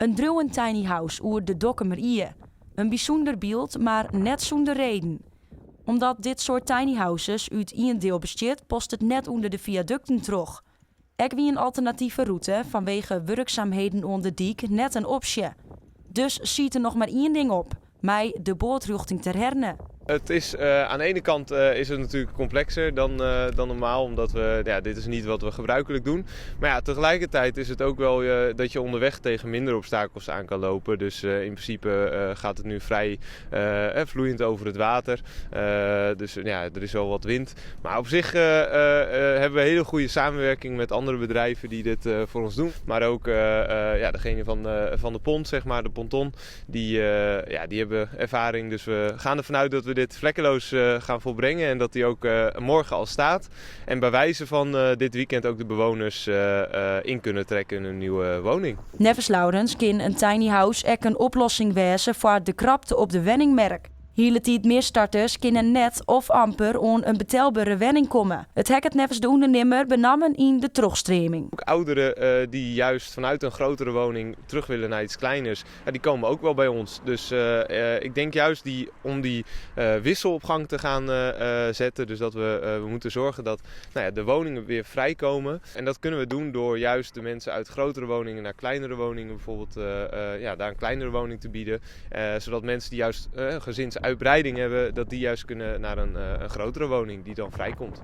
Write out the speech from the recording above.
Een druwen tiny house oer de Dokkumerie. Een bijzonder beeld, maar net zonder reden. Omdat dit soort tiny houses uit één deel bestaat, post het net onder de viaducten terug. Ek wie een alternatieve route vanwege werkzaamheden onder de diek net een optie. Dus ziet er nog maar één ding op: mij de bootrichting ter herne. Het is, aan de ene kant is het natuurlijk complexer dan normaal, omdat dit is niet wat we gebruikelijk doen. Maar ja, tegelijkertijd is het ook wel dat je onderweg tegen minder obstakels aan kan lopen. Dus in principe gaat het nu vrij vloeiend over het water. Dus er is wel wat wind. Maar op zich hebben we hele goede samenwerking met andere bedrijven die dit voor ons doen. Maar ook degene van de pont, zeg maar, de ponton, die hebben ervaring. Dus we gaan ervan uit dat we dit vlekkeloos gaan volbrengen en dat die ook morgen al staat. En bij wijze van dit weekend ook de bewoners in kunnen trekken in hun nieuwe woning. Nevens Laurens kan een tiny house ook een oplossing wezen voor de krapte op de wenningmarkt. Hele tijd meer starters kunnen net of amper aan een betaalbare wenning komen. Het hek het nevens de ondernemer benamen in de terugstreming. Ook ouderen die juist vanuit een grotere woning terug willen naar iets kleiners, die komen ook wel bij ons. Dus ik denk juist om die wissel op gang te gaan zetten. Dus dat we moeten zorgen dat de woningen weer vrijkomen. En dat kunnen we doen door juist de mensen uit grotere woningen naar kleinere woningen bijvoorbeeld daar een kleinere woning te bieden. Zodat mensen die juist gezinsuitbreiding hebben, dat die juist kunnen naar een grotere woning die dan vrijkomt.